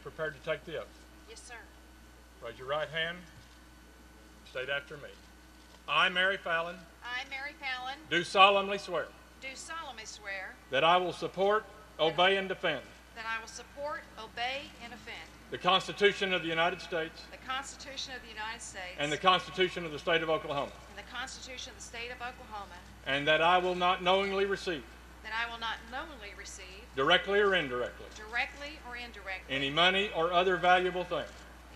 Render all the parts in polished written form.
prepared to take the oath? Yes, sir. Raise your right hand. State after me. I, Mary Fallin, I, Mary Fallin, do solemnly swear do solemnly swear that I will support, obey, and defend that I will support, obey, and defend the Constitution of the United States the Constitution of the United States and the Constitution of the State of Oklahoma, and the Constitution of the State of Oklahoma, and that I will not knowingly receive, that I will not knowingly receive, directly or indirectly, any money or other valuable thing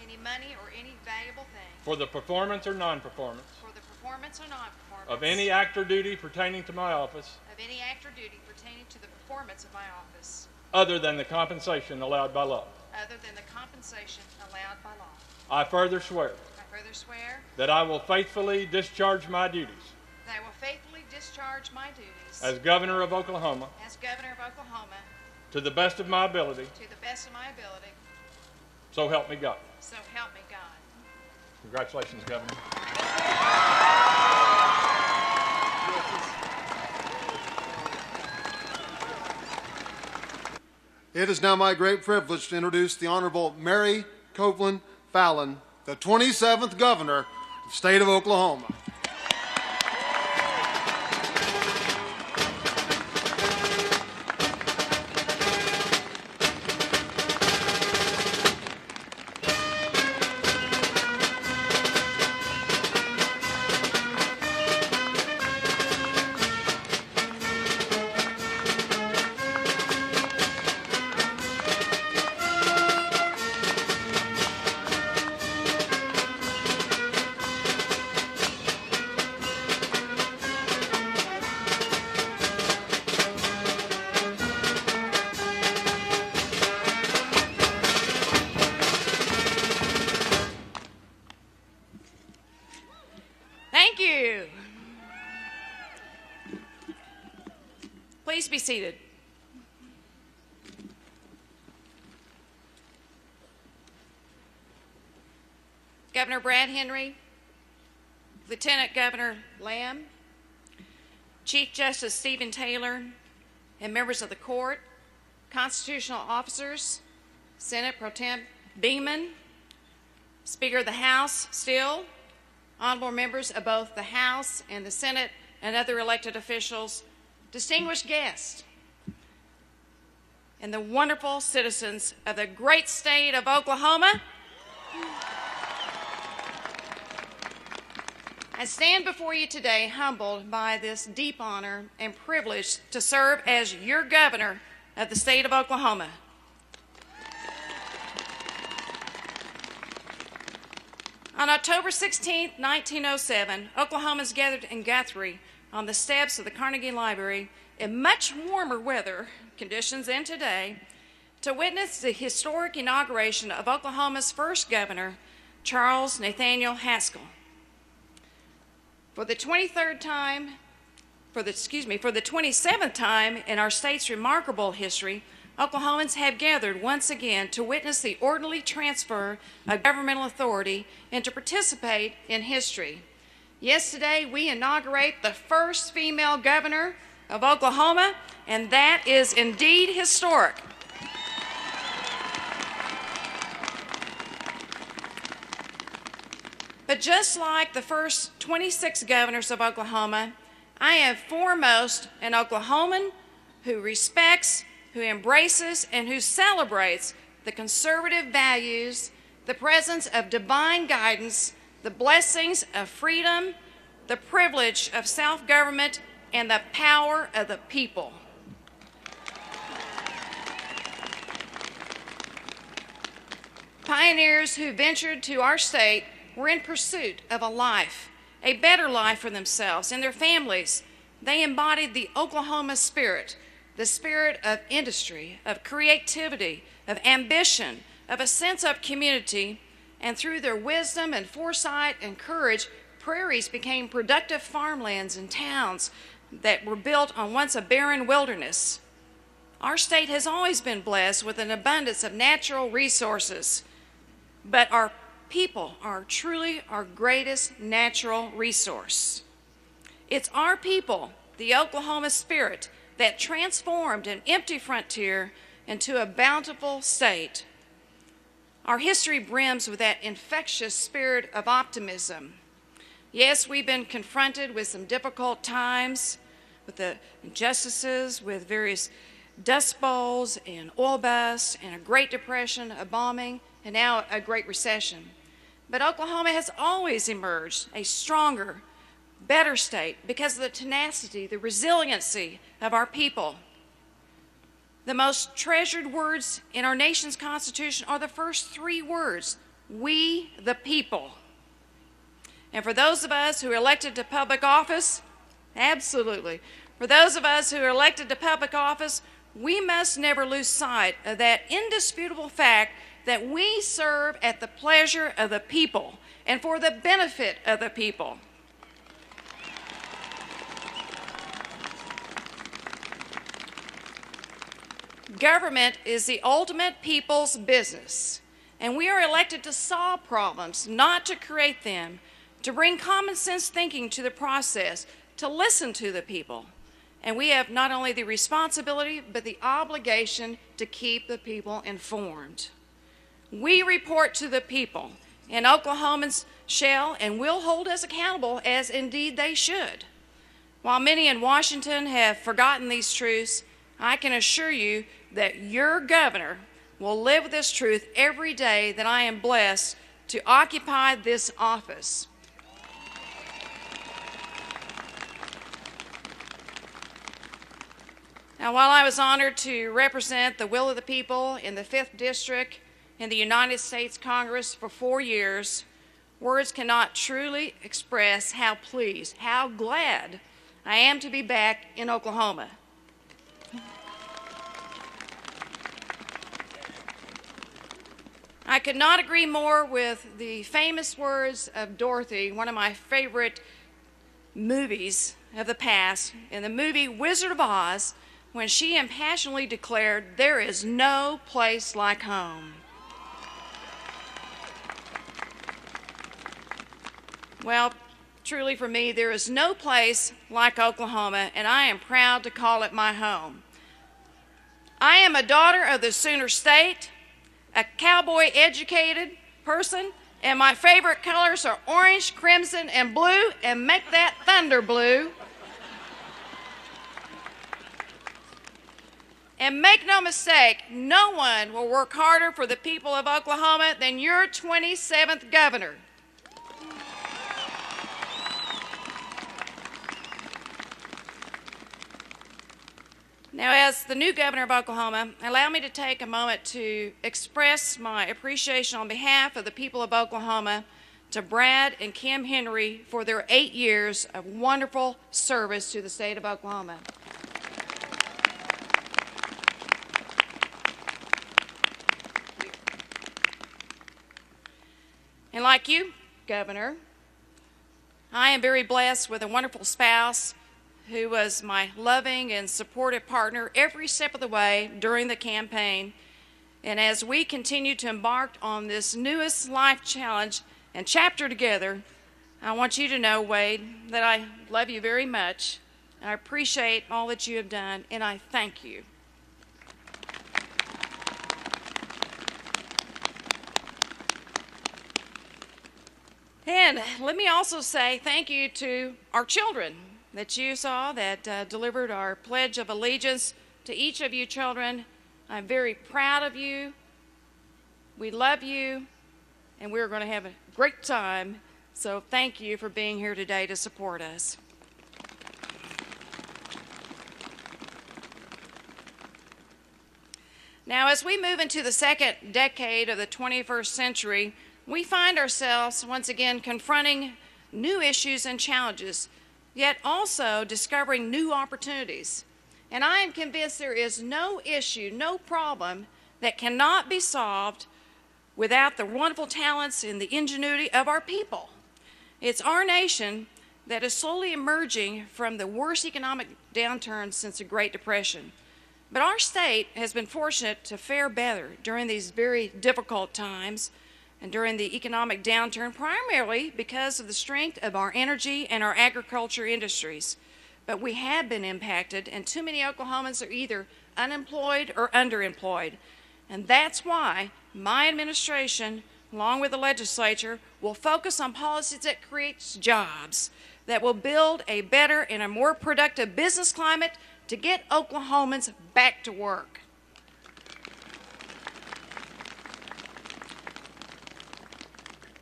any money or any valuable thing for the performance or non-performance for the performance or non-performance of any act or duty pertaining to my office of any act or duty pertaining to the performance of my office, other than the compensation allowed by law. other than the compensation allowed by law. I further swear I further swear that I will faithfully discharge my duties that I will faithfully discharge my duties as Governor of Oklahoma as Governor of Oklahoma to the best of my ability, to the best of my ability, so help me God. so help me God. Congratulations, Governor. It is now my great privilege to introduce the Honorable Mary Copeland Fallin, the 27th Governor of the State of Oklahoma. Thank you. Please be seated. Governor Brad Henry, Lieutenant Governor Lamb, Chief Justice Stephen Taylor, and members of the court, constitutional officers, Senate Pro Tem Beeman, Speaker of the House Still, honorable members of both the House and the Senate and other elected officials, distinguished guests, and the wonderful citizens of the great state of Oklahoma. I stand before you today humbled by this deep honor and privilege to serve as your governor of the state of Oklahoma. On October 16, 1907, Oklahomans gathered in Guthrie on the steps of the Carnegie Library in much warmer weather conditions than today to witness the historic inauguration of Oklahoma's first governor, Charles Nathaniel Haskell. For the 27th time in our state's remarkable history, Oklahomans have gathered once again to witness the orderly transfer of governmental authority and to participate in history. Yesterday, we inaugurate the first female governor of Oklahoma, and that is indeed historic. But just like the first 26 governors of Oklahoma, I am foremost an Oklahoman who respects, who embraces, and who celebrates the conservative values, the presence of divine guidance, the blessings of freedom, the privilege of self-government, and the power of the people. Pioneers who ventured to our state were in pursuit of a life, a better life for themselves and their families. They embodied the Oklahoma spirit, the spirit of industry, of creativity, of ambition, of a sense of community, and through their wisdom and foresight and courage, prairies became productive farmlands and towns that were built on once a barren wilderness. Our state has always been blessed with an abundance of natural resources, but our people are truly our greatest natural resource. It's our people, the Oklahoma spirit, that transformed an empty frontier into a bountiful state. Our history brims with that infectious spirit of optimism. Yes, we've been confronted with some difficult times, with the injustices, with various dust bowls and oil busts and a Great Depression, a bombing, and now a Great Recession. But Oklahoma has always emerged a stronger, better state because of the tenacity, the resiliency of our people. The most treasured words in our nation's Constitution are the first three words, we the people. And for those of us who are elected to public office, absolutely, for those of us who are elected to public office, we must never lose sight of that indisputable fact that we serve at the pleasure of the people and for the benefit of the people. Government is the ultimate people's business, and we are elected to solve problems, not to create them, to bring common sense thinking to the process, to listen to the people. And we have not only the responsibility, but the obligation to keep the people informed. We report to the people, and Oklahomans shall and will hold us accountable, as indeed they should. While many in Washington have forgotten these truths, I can assure you that your governor will live this truth every day that I am blessed to occupy this office. Now, while I was honored to represent the will of the people in the 5th District in the United States Congress for 4 years, words cannot truly express how pleased, how glad I am to be back in Oklahoma. I could not agree more with the famous words of Dorothy, one of my favorite movies of the past, in the movie Wizard of Oz, when she impassionedly declared, "There is no place like home." Well, truly for me, there is no place like Oklahoma, and I am proud to call it my home. I am a daughter of the Sooner State, a cowboy-educated person, and my favorite colors are orange, crimson, and blue, and make that thunder blue. And make no mistake, no one will work harder for the people of Oklahoma than your 27th governor. Now, as the new governor of Oklahoma, allow me to take a moment to express my appreciation on behalf of the people of Oklahoma to Brad and Kim Henry for their 8 years of wonderful service to the state of Oklahoma. And like you, Governor, I am very blessed with a wonderful spouse who was my loving and supportive partner every step of the way during the campaign. And as we continue to embark on this newest life challenge and chapter together, I want you to know, Wade, that I love you very much. I appreciate all that you have done, and I thank you. And let me also say thank you to our children that you saw that delivered our Pledge of Allegiance. To each of you children, I'm very proud of you. We love you, and we're going to have a great time. So thank you for being here today to support us. Now, as we move into the second decade of the 21st century, we find ourselves once again confronting new issues and challenges, yet also discovering new opportunities. And I am convinced there is no issue, no problem that cannot be solved without the wonderful talents and the ingenuity of our people. It's our nation that is slowly emerging from the worst economic downturn since the Great Depression. But our state has been fortunate to fare better during these very difficult times and during the economic downturn, primarily because of the strength of our energy and our agriculture industries. But we have been impacted, and too many Oklahomans are either unemployed or underemployed. And that's why my administration, along with the legislature, will focus on policies that create jobs, that will build a better and a more productive business climate to get Oklahomans back to work.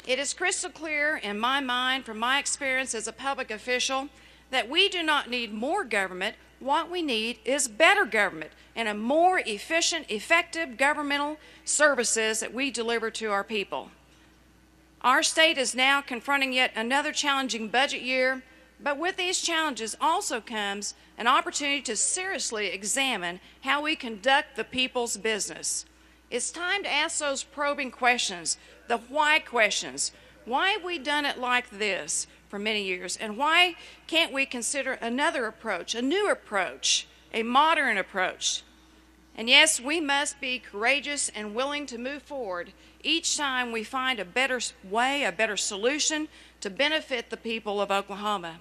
It is crystal clear in my mind, from my experience as a public official, that we do not need more government. What we need is better government and a more efficient, effective governmental services that we deliver to our people. Our state is now confronting yet another challenging budget year, but with these challenges also comes an opportunity to seriously examine how we conduct the people's business. It's time to ask those probing questions, the why questions. Why have we done it like this for many years? And why can't we consider another approach, a new approach, a modern approach? And yes, we must be courageous and willing to move forward each time we find a better way, a better solution to benefit the people of Oklahoma.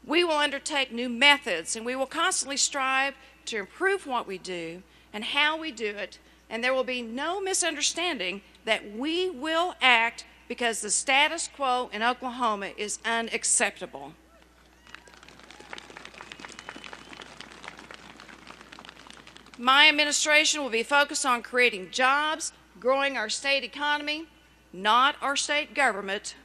We will undertake new methods, and we will constantly strive to improve what we do and how we do it, and there will be no misunderstanding that we will act because the status quo in Oklahoma is unacceptable. My administration will be focused on creating jobs, growing our state economy, not our state government.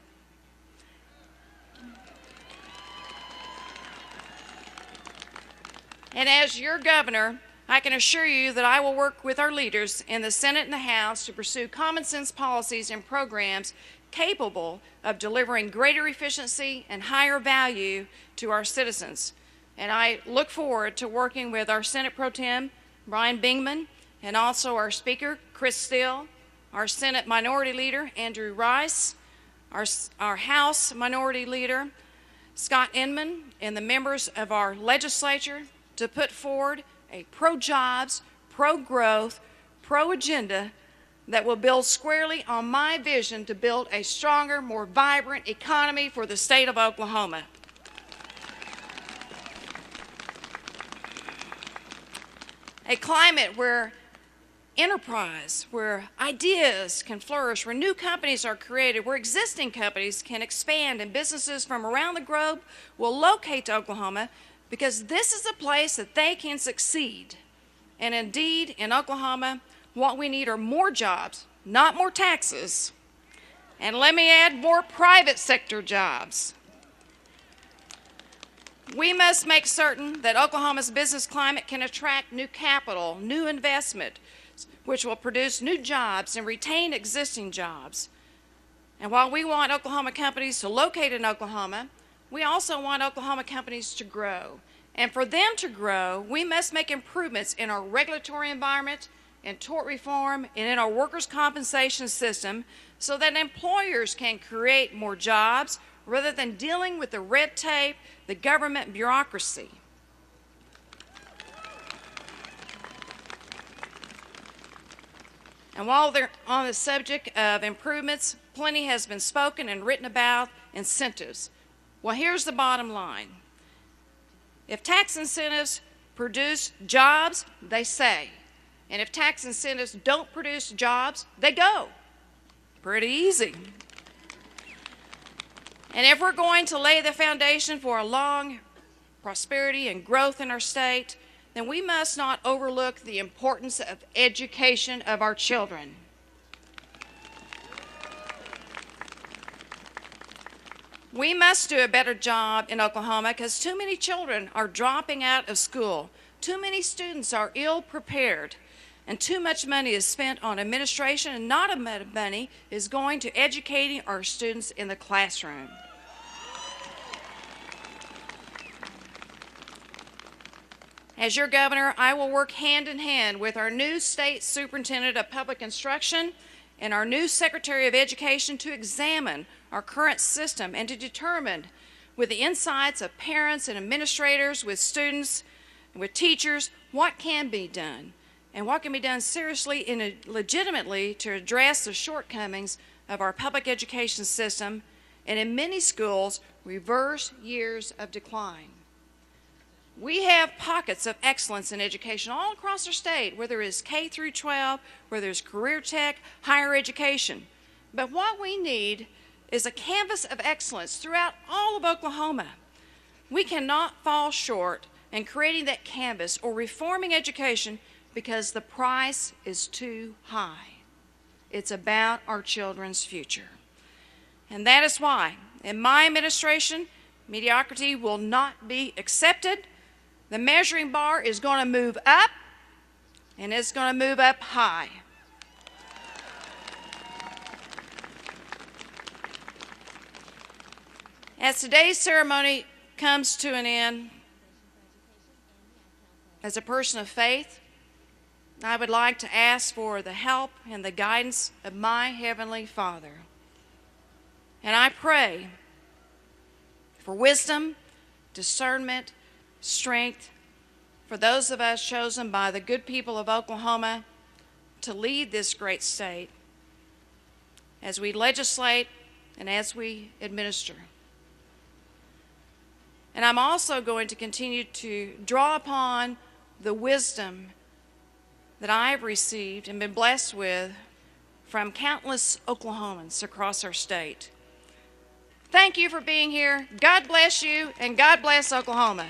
And as your governor, I can assure you that I will work with our leaders in the Senate and the House to pursue common sense policies and programs capable of delivering greater efficiency and higher value to our citizens. And I look forward to working with our Senate Pro Tem, Brian Bingman, and also our Speaker, Chris Steele, our Senate Minority Leader, Andrew Rice, our House Minority Leader, Scott Inman, and the members of our legislature to put forward a pro-jobs, pro-growth, pro-agenda that will build squarely on my vision to build a stronger, more vibrant economy for the state of Oklahoma. A climate where enterprise, where ideas can flourish, where new companies are created, where existing companies can expand, and businesses from around the globe will locate to Oklahoma, because this is a place that they can succeed. And indeed, in Oklahoma, what we need are more jobs, not more taxes. And let me add, more private sector jobs. We must make certain that Oklahoma's business climate can attract new capital, new investment, which will produce new jobs and retain existing jobs. And while we want Oklahoma companies to locate in Oklahoma, we also want Oklahoma companies to grow. And for them to grow, we must make improvements in our regulatory environment, in tort reform, and in our workers' compensation system so that employers can create more jobs rather than dealing with the red tape, the government bureaucracy. And while they're on the subject of improvements, plenty has been spoken and written about incentives. Well, here's the bottom line. If tax incentives produce jobs, they stay. And if tax incentives don't produce jobs, they go. Pretty easy. And if we're going to lay the foundation for a long prosperity and growth in our state, then we must not overlook the importance of education of our children. We must do a better job in Oklahoma because too many children are dropping out of school. Too many students are ill prepared. And too much money is spent on administration, and not enough money is going to educating our students in the classroom. As your governor, I will work hand in hand with our new state superintendent of public instruction and our new secretary of education to examine our current system and to determine, with the insights of parents and administrators, with students, and with teachers, what can be done and what can be done seriously and legitimately to address the shortcomings of our public education system and, in many schools, reverse years of decline. We have pockets of excellence in education all across our state, where there is K through 12, where there's career tech, higher education. But what we need is a canvas of excellence throughout all of Oklahoma. We cannot fall short in creating that canvas or reforming education because the price is too high. It's about our children's future. And that is why, in my administration, mediocrity will not be accepted. The measuring bar is going to move up, and it's going to move up high. As today's ceremony comes to an end, as a person of faith, I would like to ask for the help and the guidance of my Heavenly Father. And I pray for wisdom, discernment, strength for those of us chosen by the good people of Oklahoma to lead this great state as we legislate and as we administer. And I'm also going to continue to draw upon the wisdom that I've received and been blessed with from countless Oklahomans across our state. Thank you for being here. God bless you, and God bless Oklahoma.